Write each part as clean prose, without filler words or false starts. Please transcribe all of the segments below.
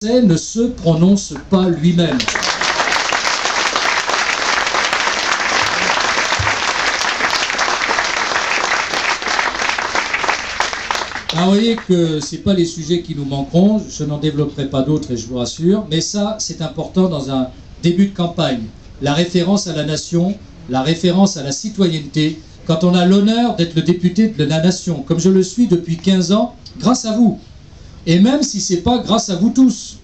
ne se prononce pas lui-même. Alors, vous voyez que ce n'est pas les sujets qui nous manqueront, je n'en développerai pas d'autres et je vous rassure, mais ça, c'est important dans un début de campagne. La référence à la nation, la référence à la citoyenneté, quand on a l'honneur d'être le député de la nation, comme je le suis depuis 15 ans, grâce à vous. Et même si ce n'est pas grâce à vous tous,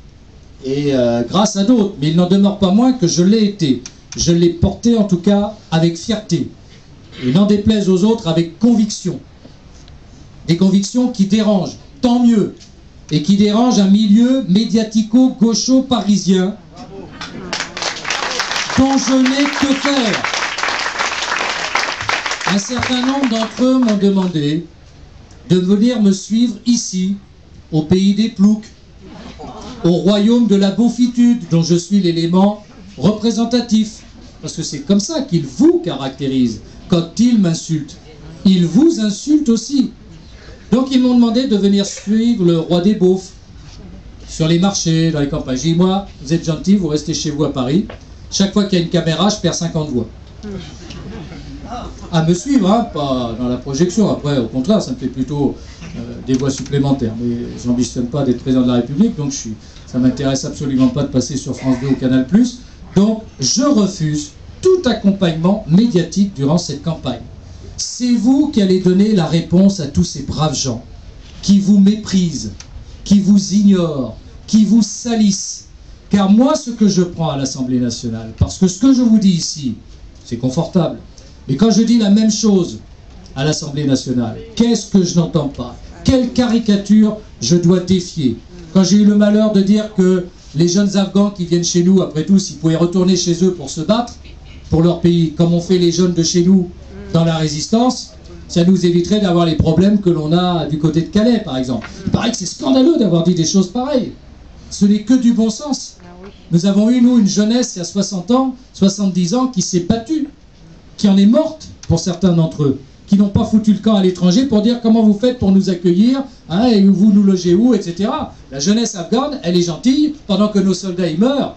et grâce à d'autres, mais il n'en demeure pas moins que je l'ai été. Je l'ai porté en tout cas avec fierté, et n'en déplaise aux autres avec conviction. Des convictions qui dérangent, tant mieux, et qui dérangent un milieu médiatico-gaucho-parisien dont je n'ai que faire. Un certain nombre d'entre eux m'ont demandé de venir me suivre ici, au pays des ploucs, au royaume de la beaufitude, dont je suis l'élément représentatif. Parce que c'est comme ça qu'ils vous caractérisent. Quand ils m'insultent, ils vous insultent aussi. Donc ils m'ont demandé de venir suivre le roi des beaufs sur les marchés, dans les campagnes. J'ai dit, moi, vous êtes gentil, vous restez chez vous à Paris. Chaque fois qu'il y a une caméra, je perds 50 voix. À me suivre, hein, pas dans la projection. Après, au contraire, ça me fait plutôt des voix supplémentaires. Mais je n'ambitionne pas d'être président de la République, donc ça ne m'intéresse absolument pas de passer sur France 2 ou Canal+. Donc, je refuse tout accompagnement médiatique durant cette campagne. C'est vous qui allez donner la réponse à tous ces braves gens qui vous méprisent, qui vous ignorent, qui vous salissent. Car moi, ce que je prends à l'Assemblée nationale, parce que ce que je vous dis ici, c'est confortable, mais quand je dis la même chose à l'Assemblée nationale, qu'est-ce que je n'entends pas? Quelle caricature je dois défier? Quand j'ai eu le malheur de dire que les jeunes Afghans qui viennent chez nous, après tout, s'ils pouvaient retourner chez eux pour se battre pour leur pays, comme ont fait les jeunes de chez nous dans la résistance, ça nous éviterait d'avoir les problèmes que l'on a du côté de Calais, par exemple. Il paraît que c'est scandaleux d'avoir dit des choses pareilles. Ce n'est que du bon sens. Nous avons eu, nous, une jeunesse, il y a 60 ans, 70 ans, qui s'est battue, qui en est morte, pour certains d'entre eux, qui n'ont pas foutu le camp à l'étranger pour dire comment vous faites pour nous accueillir, hein, et vous nous logez où, etc. La jeunesse afghane, elle est gentille, pendant que nos soldats y meurent.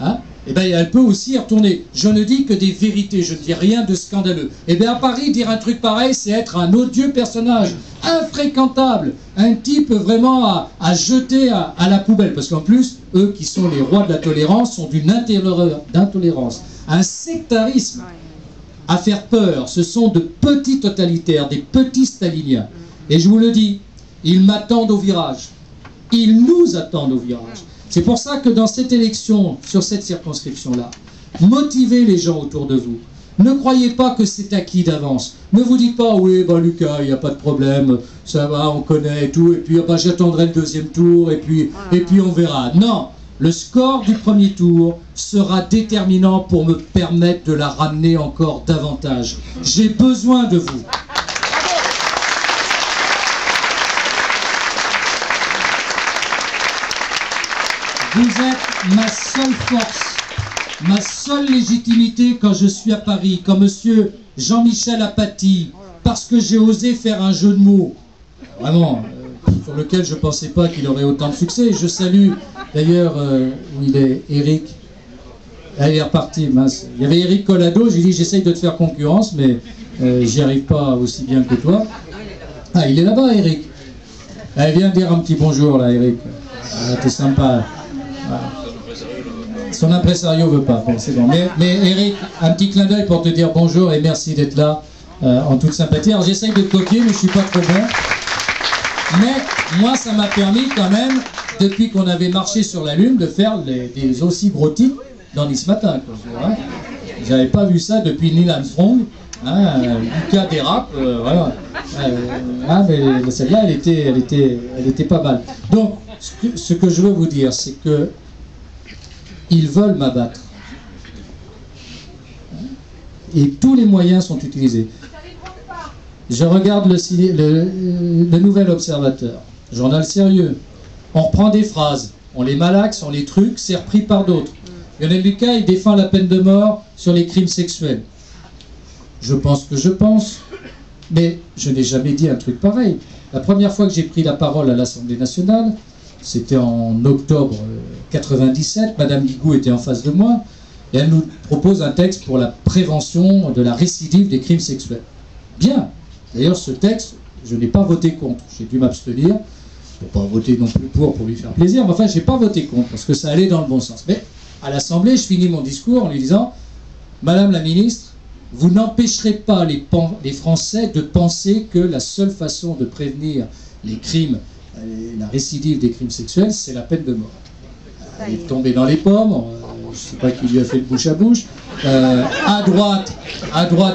Hein, eh bien, elle peut aussi y retourner. Je ne dis que des vérités, je ne dis rien de scandaleux. Eh bien, à Paris, dire un truc pareil, c'est être un odieux personnage, infréquentable, un type vraiment à jeter à la poubelle. Parce qu'en plus, eux qui sont les rois de la tolérance, sont d'une intolérance, un sectarisme. À faire peur, ce sont de petits totalitaires, des petits staliniens. Et je vous le dis, ils m'attendent au virage. Ils nous attendent au virage. C'est pour ça que dans cette élection, sur cette circonscription-là, motivez les gens autour de vous. Ne croyez pas que c'est acquis d'avance. Ne vous dites pas, oui, bah Lucas, il n'y a pas de problème, ça va, on connaît et tout, et puis bah, j'attendrai le deuxième tour, et puis on verra. Non, le score du premier tour sera déterminant pour me permettre de la ramener encore davantage. J'ai besoin de vous. Vous êtes ma seule force, ma seule légitimité quand je suis à Paris, quand monsieur Jean-Michel Apathy, parce que j'ai osé faire un jeu de mots, vraiment, sur lequel je ne pensais pas qu'il aurait autant de succès. Je salue d'ailleurs, où il est, Eric. Ah, il est reparti, mince. Il y avait Eric Collado, j'ai dit j'essaye de te faire concurrence, mais j'y arrive pas aussi bien que toi. Ah, il est là-bas, Eric. Allez, viens dire un petit bonjour, là, Eric. Ah, t'es sympa. Voilà. Son impresario veut pas, bon, c'est bon. Mais Eric, un petit clin d'œil pour te dire bonjour et merci d'être là en toute sympathie. Alors j'essaye de te copier, mais je suis pas trop bon. Mais moi, ça m'a permis quand même, depuis qu'on avait marché sur la Lune, de faire des aussi gros titres dans Nice Matin. Hein. J'avais pas vu ça depuis Neil Armstrong. Hein, Lucas dérape, voilà. Mais celle-là, elle était pas mal. Donc, ce que je veux vous dire, c'est que ils veulent m'abattre. Et tous les moyens sont utilisés. Je regarde le Nouvel Observateur, journal sérieux. On reprend des phrases, on les malaxe, on les truque, c'est repris par d'autres. Lionel Lucas, il défend la peine de mort sur les crimes sexuels. Je pense que je pense, mais je n'ai jamais dit un truc pareil. La première fois que j'ai pris la parole à l'Assemblée nationale, c'était en octobre 97, Madame Guigou était en face de moi, et elle nous propose un texte pour la prévention de la récidive des crimes sexuels. Bien. D'ailleurs, ce texte, je n'ai pas voté contre. J'ai dû m'abstenir, pour pas voter non plus pour lui faire plaisir, mais enfin, je n'ai pas voté contre, parce que ça allait dans le bon sens. Mais à l'Assemblée, je finis mon discours en lui disant « Madame la ministre, vous n'empêcherez pas les Français de penser que la seule façon de prévenir les crimes, la récidive des crimes sexuels, c'est la peine de mort. » Elle est tombée dans les pommes, je ne sais pas qui lui a fait le bouche à bouche. À droite,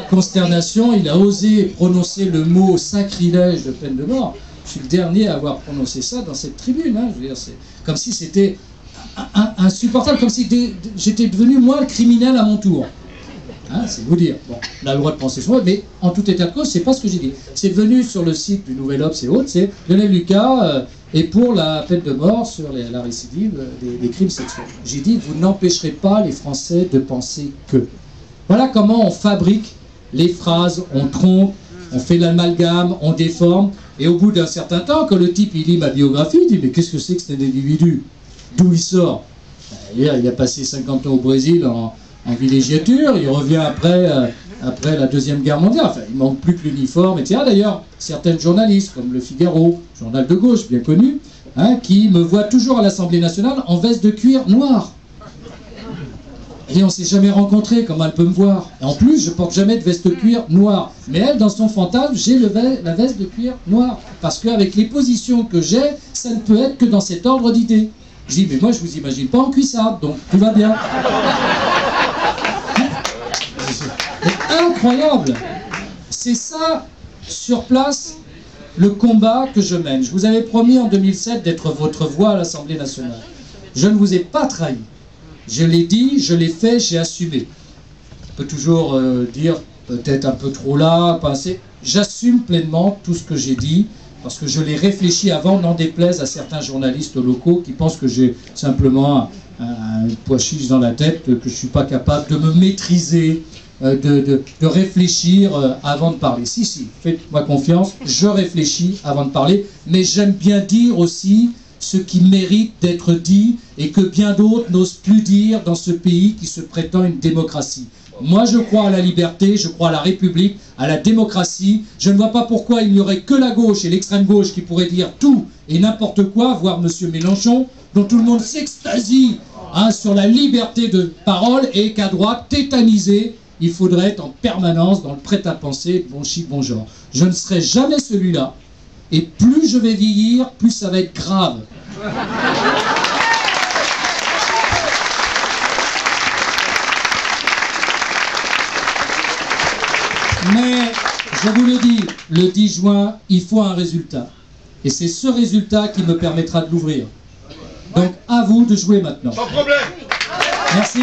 consternation, il a osé prononcer le mot sacrilège de peine de mort. Je suis le dernier à avoir prononcé ça dans cette tribune. Hein. Je veux dire, c'est comme si c'était insupportable, comme si j'étais devenu moi le criminel à mon tour. Hein, c'est vous dire. Bon, on a le droit de penser son mais en tout état de cause, c'est pas ce que j'ai dit. C'est venu sur le site du Nouvel Obs et autres, c'est Lionel Lucas est pour la peine de mort sur la récidive des crimes sexuels. J'ai dit, vous n'empêcherez pas les Français de penser que. Voilà comment on fabrique les phrases, on trompe, on fait l'amalgame, on déforme, et au bout d'un certain temps, quand le type il lit ma biographie, il dit, mais qu'est-ce que c'est que cet individu? D'où il sort? Il a passé 50 ans au Brésil en villégiature, il revient après la Deuxième Guerre mondiale, enfin il manque plus que l'uniforme, etc. D'ailleurs, certaines journalistes, comme Le Figaro, journal de gauche bien connu, hein, qui me voient toujours à l'Assemblée nationale en veste de cuir noire. Et on ne s'est jamais rencontrés, comment elle peut me voir? Et en plus, je porte jamais de veste de cuir noire. Mais elle, dans son fantasme, j'ai la veste de cuir noire. Parce qu'avec les positions que j'ai, ça ne peut être que dans cet ordre d'idées. Je dis, mais moi, je vous imagine pas en cuissarde, donc tout va bien. C'est incroyable. C'est ça, sur place, le combat que je mène. Je vous avais promis en 2007 d'être votre voix à l'Assemblée nationale. Je ne vous ai pas trahi. Je l'ai dit, je l'ai fait, j'ai assumé. On peut toujours dire peut-être un peu trop là, pas assez. J'assume pleinement tout ce que j'ai dit, parce que je l'ai réfléchi avant, n'en déplaise à certains journalistes locaux qui pensent que j'ai simplement un pois chiche dans la tête, que je ne suis pas capable de me maîtriser, de réfléchir avant de parler. Si, faites-moi confiance, je réfléchis avant de parler, mais j'aime bien dire aussi ce qui mérite d'être dit et que bien d'autres n'osent plus dire dans ce pays qui se prétend une démocratie. Moi, je crois à la liberté, je crois à la République, à la démocratie. Je ne vois pas pourquoi il n'y aurait que la gauche et l'extrême gauche qui pourraient dire tout et n'importe quoi, voire M. Mélenchon, dont tout le monde s'extasie sur la liberté de parole, et qu'à droite, tétanisé, il faudrait être en permanence dans le prêt-à-penser, bon chic, bon genre. Je ne serai jamais celui-là. Et plus je vais vieillir, plus ça va être grave. Mais, je vous le dis, le 10 juin, il faut un résultat. Et c'est ce résultat qui me permettra de l'ouvrir. Donc, à vous de jouer maintenant. Sans problème. Merci.